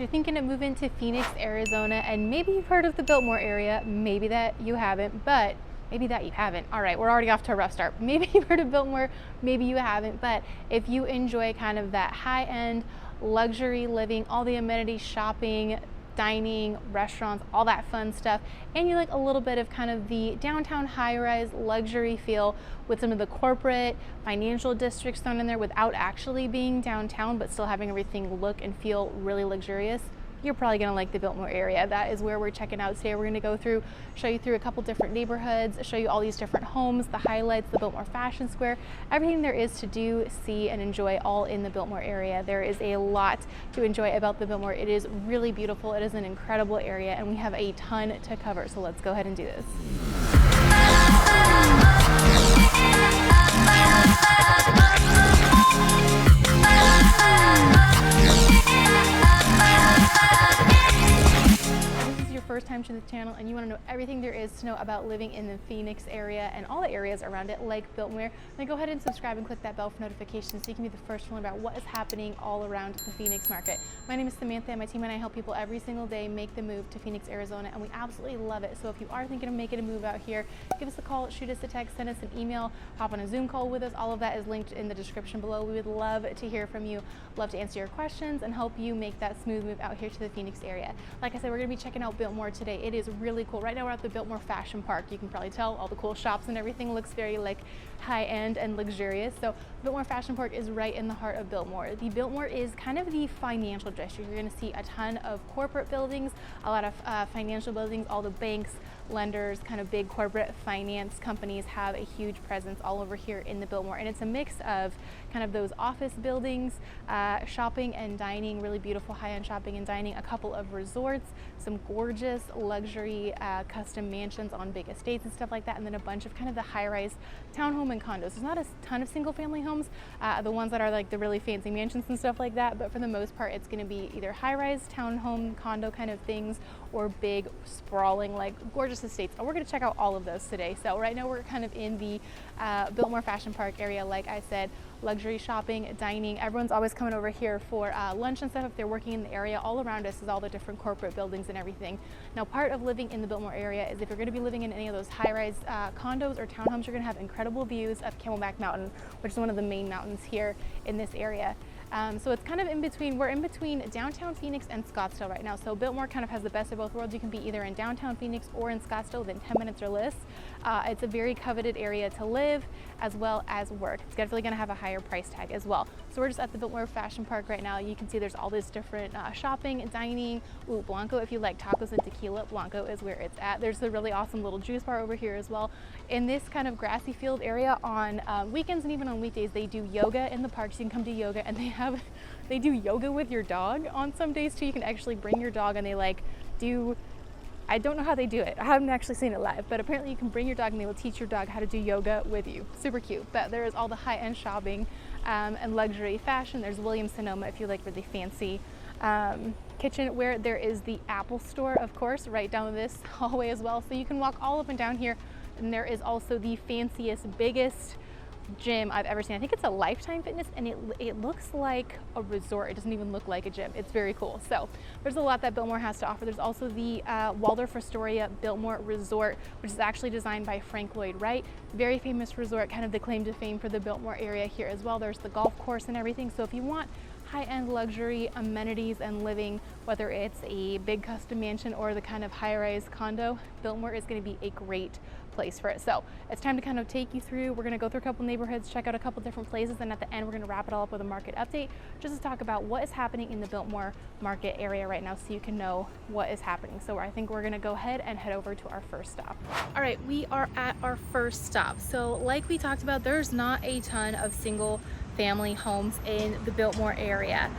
you're thinking of moving to Phoenix, Arizona, and maybe you've heard of the Biltmore area, maybe that you haven't, but maybe that you haven't. All right, we're already off to a rough start. Maybe you've heard of Biltmore, maybe you haven't, but if you enjoy kind of that high-end luxury living, all the amenities, shopping, dining, restaurants, all that fun stuff, and you like a little bit of kind of the downtown high-rise luxury feel with some of the corporate financial districts thrown in there without actually being downtown but still having everything look and feel really luxurious, you're probably going to like the Biltmore area. That is where we're checking out today. We're going to go through, show you through a couple different neighborhoods, show you all these different homes, the highlights, the Biltmore Fashion Square, everything there is to do, see, and enjoy all in the Biltmore area. There is a lot to enjoy about the Biltmore. It is really beautiful. It is an incredible area, and we have a ton to cover. So let's go ahead and do this. First time to the channel and you want to know everything there is to know about living in the Phoenix area and all the areas around it like Biltmore, then go ahead and subscribe and click that bell for notifications so you can be the first to learn about what is happening all around the Phoenix market. My name is Samantha and my team and I help people every single day make the move to Phoenix, Arizona, and we absolutely love it. So if you are thinking of making a move out here, give us a call, shoot us a text, send us an email, hop on a Zoom call with us. All of that is linked in the description below. We would love to hear from you, love to answer your questions and help you make that smooth move out here to the Phoenix area. Like I said, we're going to be checking out Biltmore today. It is really cool. Right now we're at the Biltmore Fashion Park. You can probably tell all the cool shops and everything looks very like high-end and luxurious. So Biltmore Fashion Park is right in the heart of Biltmore. The Biltmore is kind of the financial district. You're going to see a ton of corporate buildings, a lot of financial buildings, all the banks, lenders, kind of big corporate finance companies have a huge presence all over here in the Biltmore, and it's a mix of kind of those office buildings, shopping and dining, really beautiful high-end shopping and dining, a couple of resorts, some gorgeous luxury custom mansions on big estates and stuff like that, and then a bunch of kind of the high-rise townhome and condos. There's not a ton of single-family homes, the ones that are like the really fancy mansions and stuff like that, but for the most part it's going to be either high-rise townhome condo kind of things or big sprawling like gorgeous estates, and we're going to check out all of those today. So right now we're kind of in the Biltmore Fashion Park area. Like I said, luxury shopping, dining, everyone's always coming over here for lunch and stuff if they're working in the area. All around us is all the different corporate buildings and everything. Now part of living in the Biltmore area is if you're going to be living in any of those high-rise condos or townhomes, you're going to have incredible views of Camelback Mountain, which is one of the main mountains here in this area. So it's kind of in between, we're in between downtown Phoenix and Scottsdale right now. So Biltmore kind of has the best of both worlds. You can be either in downtown Phoenix or in Scottsdale within 10 minutes or less. It's a very coveted area to live as well as work. It's definitely going to have a higher price tag as well. So we're just at the Biltmore Fashion Park right now. You can see there's all this different shopping, dining. Ooh, Blanco, if you like tacos and tequila, Blanco is where it's at. There's a really awesome little juice bar over here as well. In this kind of grassy field area on weekends and even on weekdays, they do yoga in the parks. You can come to yoga, and they do yoga with your dog on some days too. You can actually bring your dog and they like do, I don't know how they do it. I haven't actually seen it live, but apparently you can bring your dog and they will teach your dog how to do yoga with you. Super cute. But there is all the high-end shopping and luxury fashion. There's Williams-Sonoma if you like really fancy kitchenware. There is the Apple store, of course, right down this hallway as well. So you can walk all up and down here. And there is also the fanciest, biggest gym I've ever seen. I think it's a Lifetime Fitness, and it looks like a resort. It doesn't even look like a gym. It's very cool. So there's a lot that Biltmore has to offer. There's also the Waldorf Astoria Biltmore Resort, which is actually designed by Frank Lloyd Wright. Very famous resort, kind of the claim to fame for the Biltmore area here as well. There's the golf course and everything. So if you want high-end luxury amenities and living, whether it's a big custom mansion or the kind of high-rise condo, Biltmore is going to be a great place for it. So it's time to kind of take you through. We're going to go through a couple neighborhoods, check out a couple different places, and at the end we're going to wrap it all up with a market update just to talk about what is happening in the Biltmore market area right now so you can know what is happening. So I think we're going to go ahead and head over to our first stop. All right, we are at our first stop. So like we talked about, there's not a ton of single family homes in the Biltmore area.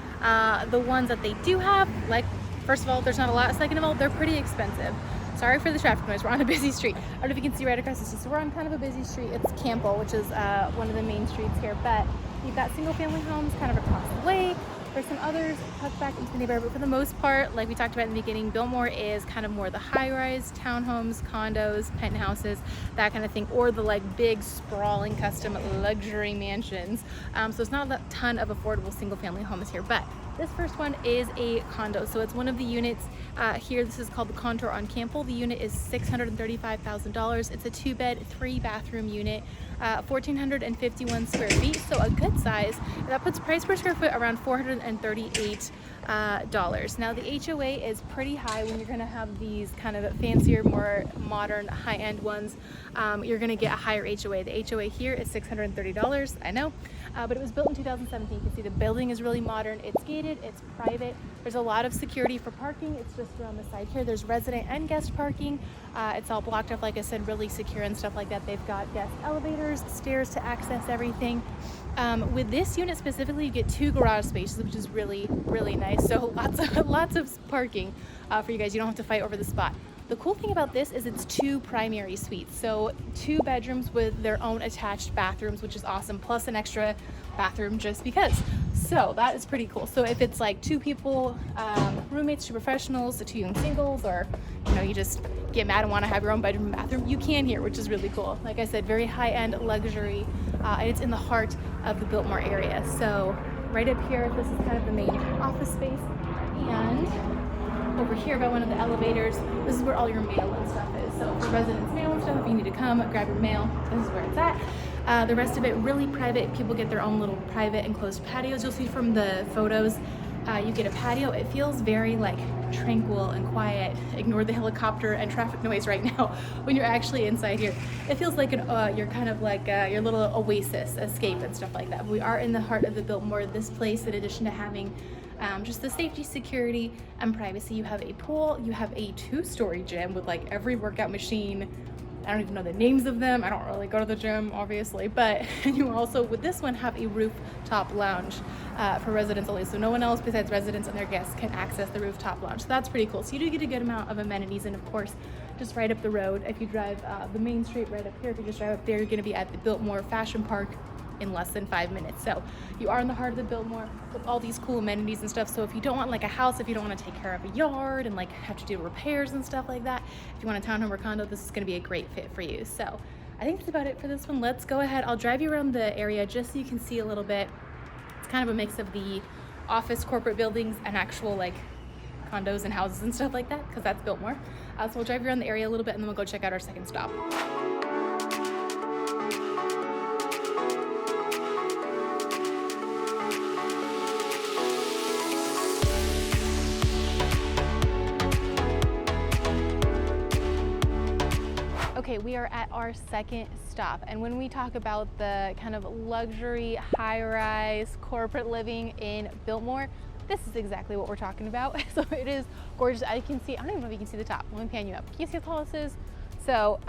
The ones that they do have, like, first of all, there's not a lot. Second of all, they're pretty expensive. Sorry for the traffic noise. We're on a busy street. I don't know if you can see right across the street. So we're on kind of a busy street. It's Campbell, which is one of the main streets here. But you've got single family homes kind of across the way. There's some others tucked back into the neighborhood, but for the most part, like we talked about in the beginning, Biltmore is kind of more the high-rise townhomes, condos, penthouses, that kind of thing, or the like big sprawling custom luxury mansions. So it's not a ton of affordable single family homes here, but This first one is a condo, so it's one of the units here. This is called the Contour on Campbell. The unit is $635,000. It's a 2-bed, 3-bathroom unit, 1,451 square feet, so a good size. That puts price per square foot around $438. Now the HOA is pretty high when you're going to have these kind of fancier, more modern, high-end ones. You're going to get a higher HOA. The HOA here is $630, I know, but it was built in 2017. You can see the building is really modern. It's gated, it's private. There's a lot of security for parking. It's just around the side here. There's resident and guest parking. It's all blocked up, like I said, really secure and stuff like that. They've got guest elevators, stairs to access everything. With this unit specifically, you get 2 garage spaces, which is really, really nice. So lots of parking for you guys. You don't have to fight over the spot. The cool thing about this is it's 2 primary suites. So 2 bedrooms with their own attached bathrooms, which is awesome, plus an extra bathroom just because. So that is pretty cool. So if it's like 2 people, roommates, 2 professionals, 2 young singles, or you just get mad and want to have your own bedroom and bathroom, you can here, which is really cool. Like I said, very high-end luxury, and it's in the heart of the Biltmore area. So right up here, this is kind of the main office space, and over here by one of the elevators, this is where all your mail and stuff is. So for residents' mail and stuff, if you need to come grab your mail, this is where it's at. The rest of it really private. People get their own little private enclosed patios. You'll see from the photos, you get a patio. It feels very like tranquil and quiet. Ignore the helicopter and traffic noise right now when you're actually inside here. It feels like you're kind of like your little oasis escape and stuff like that. We are in the heart of the Biltmore. This place, in addition to having just the safety, security, and privacy, you have a pool, you have a 2-story gym with like every workout machine. I don't even know the names of them. I don't really go to the gym, obviously, but you also, with this one, have a rooftop lounge for residents only. So no one else besides residents and their guests can access the rooftop lounge. So that's pretty cool. So you do get a good amount of amenities, and of course, just right up the road, if you drive the main street right up here, if you just drive up there, you're gonna be at the Biltmore Fashion Park in less than 5 minutes. So you are in the heart of the Biltmore with all these cool amenities and stuff. So if you don't want like a house, if you don't want to take care of a yard and like have to do repairs and stuff like that, if you want a townhome or condo, this is going to be a great fit for you. So I think that's about it for this one. Let's go ahead. I'll drive you around the area just so you can see a little bit. It's kind of a mix of the office corporate buildings and actual like condos and houses and stuff like that, because that's Biltmore. So we'll drive you around the area a little bit and then we'll go check out our second stop. Okay, we are at our second stop, and when we talk about the kind of luxury, high-rise, corporate living in Biltmore, this is exactly what we're talking about. So it is gorgeous. I can see, I don't even know if you can see the top. Let me pan you up. Can you see how tall this is? So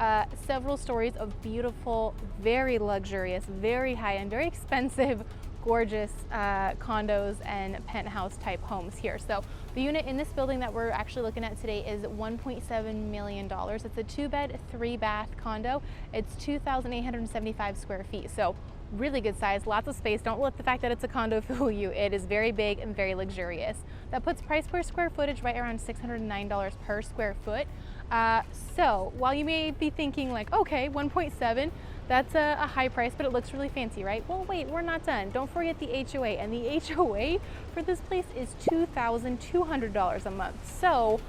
several stories of beautiful, very luxurious, very high-end, very expensive, gorgeous condos and penthouse type homes here. So the unit in this building that we're actually looking at today is $1.7 million. It's a 2-bed, 3-bath condo. It's 2,875 square feet. So really good size, lots of space. Don't let the fact that it's a condo fool you. It is very big and very luxurious. That puts price per square footage right around $609 per square foot. So while you may be thinking like, okay, 1.7, that's a high price, but it looks really fancy, right? Well, wait, we're not done. Don't forget the HOA, and the HOA for this place is $2,200 a month. So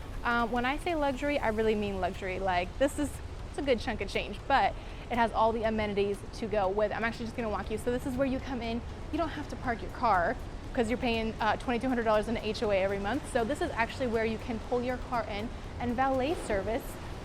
when I say luxury, I really mean luxury. Like it's a good chunk of change, but it has all the amenities to go with it. I'm actually just gonna walk you. So this is where you come in. You don't have to park your car because you're paying $2,200 in the HOA every month. So this is actually where you can pull your car in, and valet service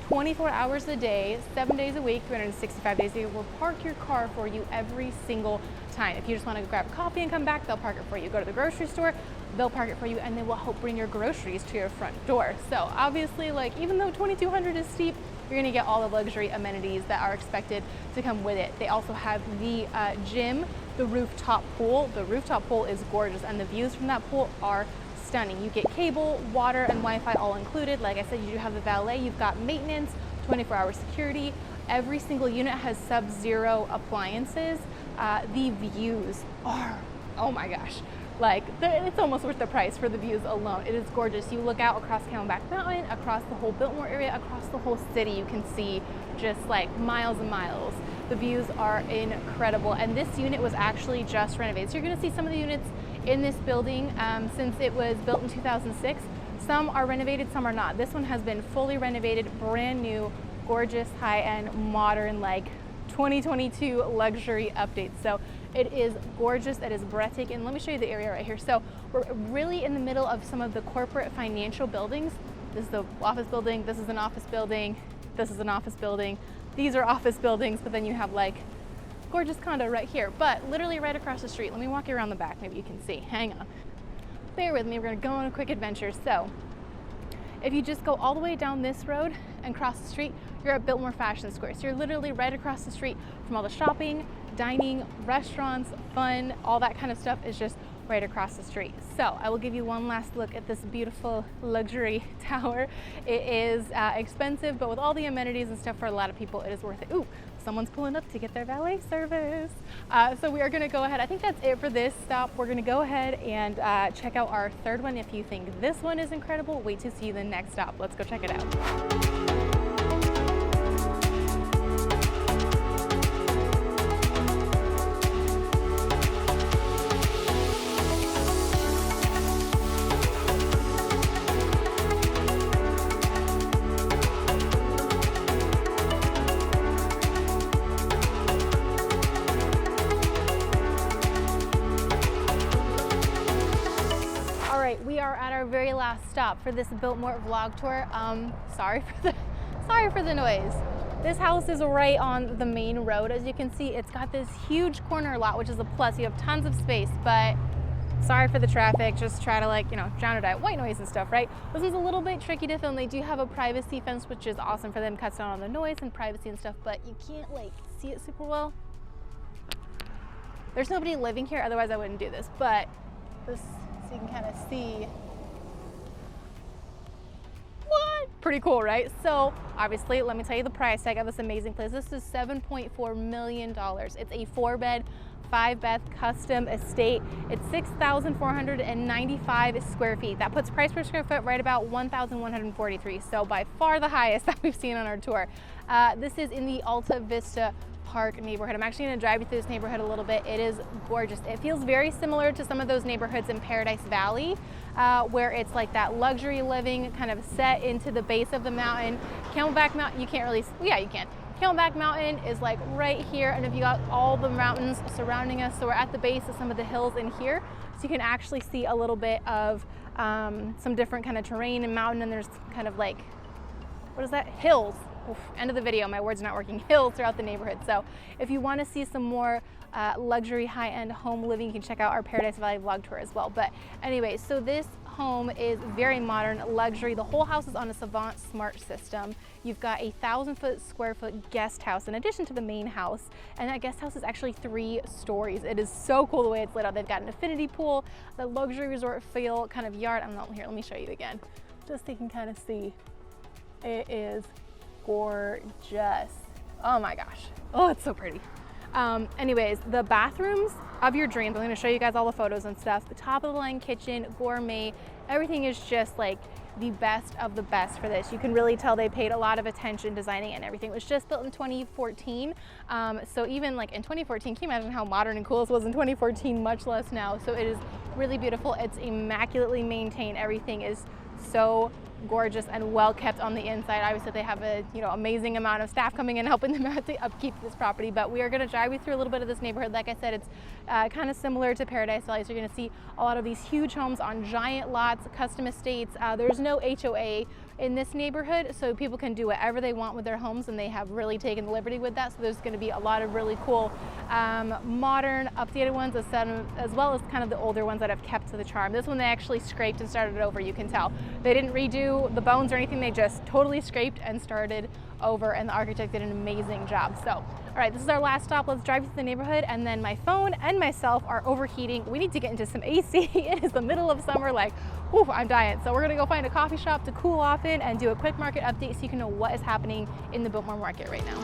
24 hours a day, 7 days a week, 365 days a year will park your car for you every single time. If you just want to grab a coffee and come back, they'll park it for you. Go to the grocery store, they'll park it for you, and they will help bring your groceries to your front door. So obviously, like, even though $2,200 is steep, you're gonna get all the luxury amenities that are expected to come with it. They also have the gym, the rooftop pool. The rooftop pool is gorgeous, and the views from that pool are stunning. You get cable, water, and Wi-Fi all included. Like I said, you do have the valet, you've got maintenance, 24-hour security. Every single unit has sub-zero appliances. The views are, oh my gosh, like it's almost worth the price for the views alone. It is gorgeous. You look out across Camelback Mountain, across the whole Biltmore area, across the whole city. You can see just like miles and miles. The views are incredible, and this unit was actually just renovated. So you're gonna see some of the units in this building since it was built in 2006. Some are renovated, some are not. This one has been fully renovated, brand new, gorgeous, high-end, modern, like 2022 luxury update. So it is gorgeous, it is breathtaking. Let me show you the area right here. So we're really in the middle of some of the corporate financial buildings. This is the office building, this is an office building, this is an office building. These are office buildings, but then you have like gorgeous condo right here, but literally right across the street. Let me walk you around the back, maybe you can see. Hang on. Bear with me, we're gonna go on a quick adventure. So if you just go all the way down this road and cross the street, you're at Biltmore Fashion Square. So you're literally right across the street from all the shopping, dining, restaurants, fun, all that kind of stuff is just right across the street. So I will give you one last look at this beautiful luxury tower. It is expensive, but with all the amenities and stuff for a lot of people, it is worth it. Ooh, someone's pulling up to get their valet service. So we are gonna go ahead. I think that's it for this stop. We're gonna go ahead and check out our third one. If you think this one is incredible, wait to see the next stop. Let's go check it out. We are at our very last stop for this Biltmore vlog tour. Sorry for the noise. This house is right on the main road. As you can see, it's got this huge corner lot, which is a plus. You have tons of space, but sorry for the traffic. Just try to, like, you know, drown it out. White noise and stuff, right? This one's a little bit tricky to film. They do have a privacy fence, which is awesome for them. Cuts down on the noise and privacy and stuff, but you can't like see it super well. There's nobody living here, otherwise I wouldn't do this, but this, so you can kind of see. What? Pretty cool, right? So obviously, let me tell you the price tag of this amazing place. This is $7.4 million. It's a 4-bed, 5-bath custom estate. It's 6,495 square feet. That puts price per square foot right about 1,143. So by far the highest that we've seen on our tour. This is in the Alta Vista Park neighborhood. I'm actually going to drive you through this neighborhood a little bit. It is gorgeous. It feels very similar to some of those neighborhoods in Paradise Valley, where it's like that luxury living kind of set into the base of the mountain. Camelback Mountain, you can't really, yeah, you can. Camelback Mountain is like right here, and if you got all the mountains surrounding us, so we're at the base of some of the hills in here, so you can actually see a little bit of some different kind of terrain and mountain, and there's kind of like, what is that? Hills. Oof, end of the video, my word's not working. Hills throughout the neighborhood. So if you want to see some more luxury high-end home living, you can check out our Paradise Valley vlog tour as well. But anyway, so this home is very modern, luxury. The whole house is on a Savant smart system. You've got a 1,000 square foot guest house in addition to the main house, and that guest house is actually 3 stories. It is so cool the way it's lit out. They've got an infinity pool, the luxury resort feel kind of yard. I don't know, here, let me show you again, just so you can kind of see. It is gorgeous. Oh my gosh. Oh, it's so pretty. Anyways, the bathrooms of your dreams. I'm going to show you guys all the photos and stuff. The top of the line kitchen, gourmet. Everything is just like the best of the best for this. You can really tell they paid a lot of attention designing it, and everything. It was just built in 2014. So even like in 2014, can you imagine how modern and cool this was in 2014, much less now. So it is really beautiful. It's immaculately maintained. Everything is so gorgeous and well kept on the inside. Obviously they have a amazing amount of staff coming in helping them out to upkeep this property, but we are going to drive you through a little bit of this neighborhood. Like I said, it's kind of similar to Paradise Valley, so you're going to see a lot of these huge homes on giant lots, custom estates. There's no HOA in this neighborhood, so people can do whatever they want with their homes, and they have really taken the liberty with that. So there's going to be a lot of really cool modern updated ones, as well as kind of the older ones that have kept to the charm. This one they actually scraped and started over. You can tell they didn't redo the bones or anything. They just totally scraped and started over, and the architect did an amazing job. So all right, this is our last stop. Let's drive you through the neighborhood, and then my phone and myself are overheating. We need to get into some AC. It is the middle of summer, like, whew, I'm dying. So we're gonna go find a coffee shop to cool off in and do a quick market update so you can know what is happening in the Biltmore market right now.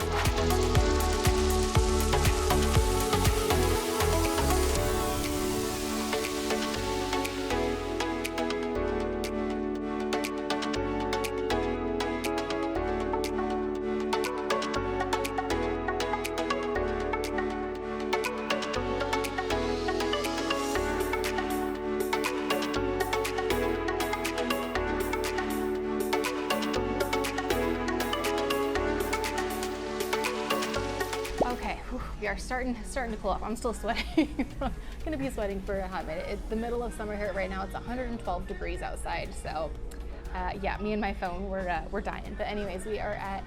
we are starting to cool off. I'm still sweating. I'm gonna be sweating for a hot minute. It's the middle of summer here right now. It's 112 degrees outside, so yeah, me and my phone, we're dying. But anyways, we are at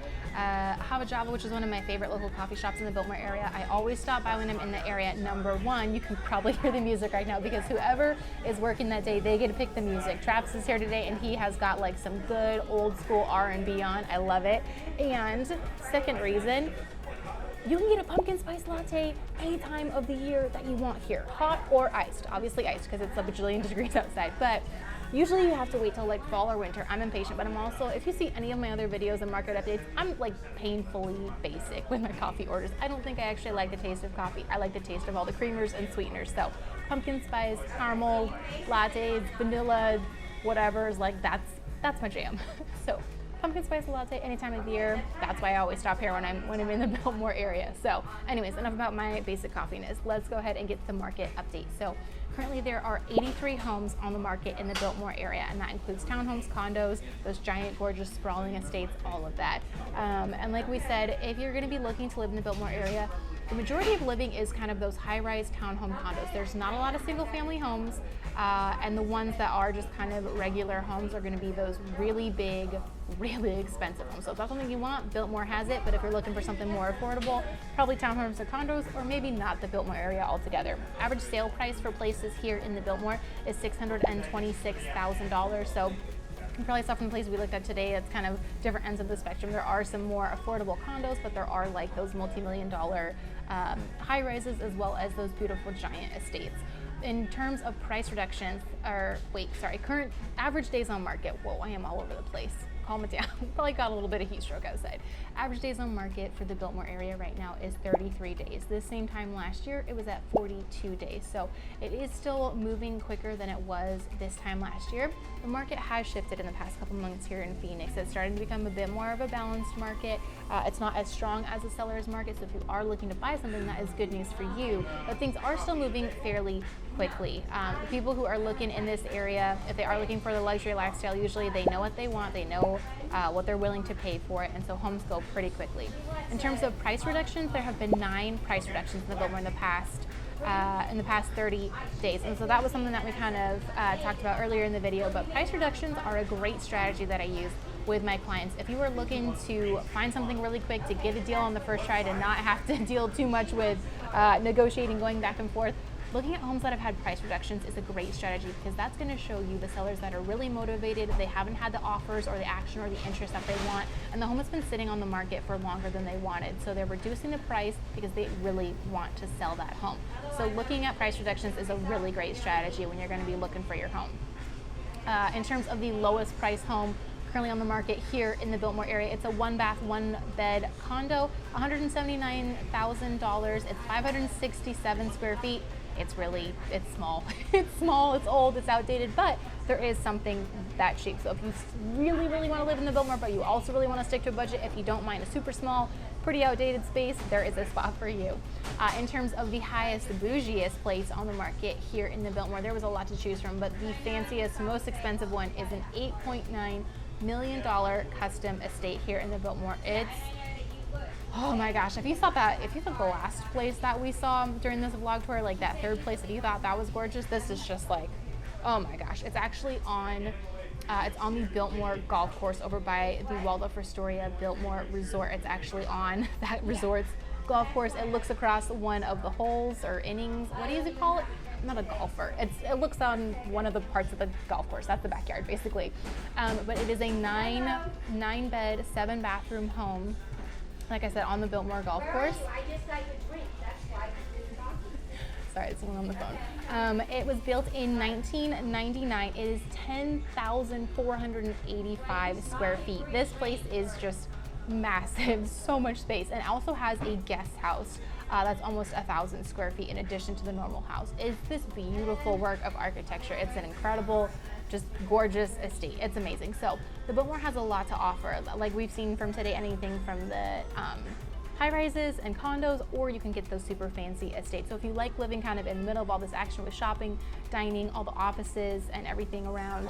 Hava Java, which is one of my favorite local coffee shops in the Biltmore area. I always stop by when I'm in the area. Number one, you can probably hear the music right now because whoever is working that day, they get to pick the music. Travis is here today and he has got like some good old school R&B on. I love it. And second reason, you can get a pumpkin spice latte any time of the year that you want here, hot or iced. Obviously iced because it's a bajillion degrees outside, but usually you have to wait till like fall or winter. I'm impatient, but I'm also, if you see any of my other videos and market updates, I'm like painfully basic with my coffee orders. I don't think I actually like the taste of coffee. I like the taste of all the creamers and sweeteners. So pumpkin spice, caramel, lattes, vanilla, whatever is like, that's my jam. So pumpkin spice latte any time of the year. That's why I always stop here when I'm in the Biltmore area. So anyways, enough about my basic coffiness. Let's go ahead and get the market update. So currently there are 83 homes on the market in the Biltmore area, and that includes townhomes, condos, those giant, gorgeous, sprawling estates, all of that. And like we said, if you're gonna be looking to live in the Biltmore area, the majority of living is kind of those high-rise townhome condos. There's not a lot of single-family homes, and the ones that are just kind of regular homes are gonna be those really big, really expensive homes. So if that's something you want, Biltmore has it, but if you're looking for something more affordable, probably townhomes or condos, or maybe not the Biltmore area altogether. Average sale price for places here in the Biltmore is $626,000. So you probably saw from the place we looked at today, it's kind of different ends of the spectrum. There are some more affordable condos, but there are like those multi-million-dollar high rises as well as those beautiful giant estates. In terms of price reductions, current average days on market. Whoa, I am all over the place. Calm it down. Probably got a little bit of heat stroke outside. Average days on market for the Biltmore area right now is 33 days. This same time last year, it was at 42 days. So it is still moving quicker than it was this time last year. The market has shifted in the past couple months here in Phoenix. It's starting to become a bit more of a balanced market. It's not as strong as the seller's market, so if you are looking to buy something, that is good news for you. But things are still moving fairly quickly. The people who are looking in this area, if they are looking for the luxury lifestyle, usually they know what they want, they know what they're willing to pay for it, and so homes go pretty quickly. In terms of price reductions, there have been 9 price reductions in the Biltmore in the past 30 days. And so that was something that we kind of talked about earlier in the video, but price reductions are a great strategy that I use with my clients. If you are looking to find something really quick, to get a deal on the first try, to not have to deal too much with negotiating, going back and forth, looking at homes that have had price reductions is a great strategy because that's going to show you the sellers that are really motivated, they haven't had the offers or the action or the interest that they want, and the home has been sitting on the market for longer than they wanted. So they're reducing the price because they really want to sell that home. So looking at price reductions is a really great strategy when you're going to be looking for your home. In terms of the lowest price home currently on the market here in the Biltmore area, it's a 1-bath, 1-bed condo, $179,000. It's 567 square feet. It's small. It's small, it's old, it's outdated, but there is something that cheap. So if you really, really want to live in the Biltmore, but you also really want to stick to a budget, if you don't mind a super small, pretty outdated space, there is a spot for you. In terms of the highest, bougiest place on the market here in the Biltmore, there was a lot to choose from, but the fanciest, most expensive one is an $8.9 million custom estate here in the Biltmore. Oh my gosh, if you thought the last place that we saw during this vlog tour, like that third place, if you thought that was gorgeous, this is just like, oh my gosh. It's actually on the Biltmore golf course over by the Waldorf Astoria Biltmore Resort. It's actually on that resort's golf course. It looks across one of the holes or innings. What do you call it? I'm not a golfer. It looks on one of the parts of the golf course. That's the backyard, basically. But it is a 9-bed, 7-bathroom home, like I said, on the Biltmore golf course. Sorry, it's someone on the phone. It was built in 1999. It is 10,485 square feet. This place is just massive, so much space, and also has a guest house that's almost 1,000 square feet in addition to the normal house. It's this beautiful work of architecture. It's an incredible, just gorgeous estate. It's amazing. So the Biltmore has a lot to offer. Like we've seen from today, anything from the high rises and condos, or you can get those super fancy estates. So if you like living kind of in the middle of all this action with shopping, dining, all the offices and everything around,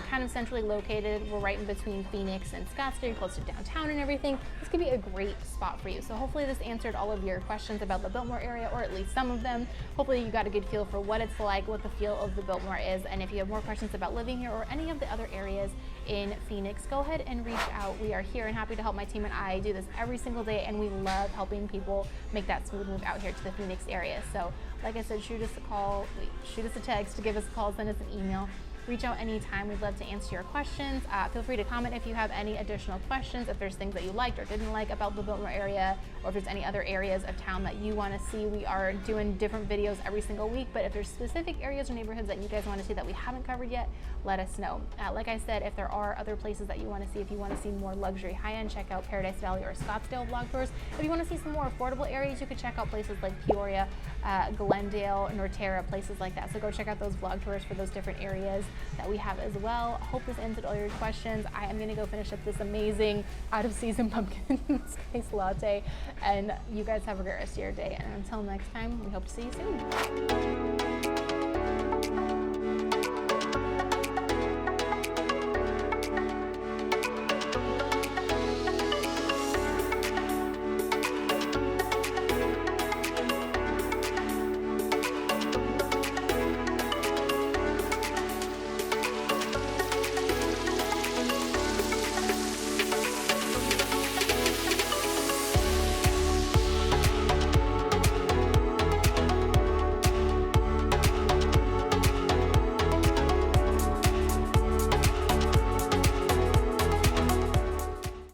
kind of centrally located, we're right in between Phoenix and Scottsdale, close to downtown and everything. This could be a great spot for you. So hopefully this answered all of your questions about the Biltmore area, or at least some of them. Hopefully you got a good feel for what it's like, what the feel of the Biltmore is, and if you have more questions about living here or any of the other areas in Phoenix, go ahead and reach out. We are here and happy to help. My team and I do this every single day, and we love helping people make that smooth move out here to the Phoenix area. So like I said, shoot us a call, shoot us a text, give us a call, send us an email. Reach out anytime. We'd love to answer your questions. Feel free to comment if you have any additional questions, if there's things that you liked or didn't like about the Biltmore area, or if there's any other areas of town that you want to see. We are doing different videos every single week, but if there's specific areas or neighborhoods that you guys want to see that we haven't covered yet, let us know. Like I said, if there are other places that you want to see, if you want to see more luxury high-end, check out Paradise Valley or Scottsdale vlog tours. If you want to see some more affordable areas, you could check out places like Peoria, Glendale, Norterra, places like that. So go check out those vlog tours for those different areas that we have as well. Hope this answered all your questions. I am going to go finish up this amazing out-of-season pumpkin spice latte, and you guys have a great rest of your day. And until next time, we hope to see you soon.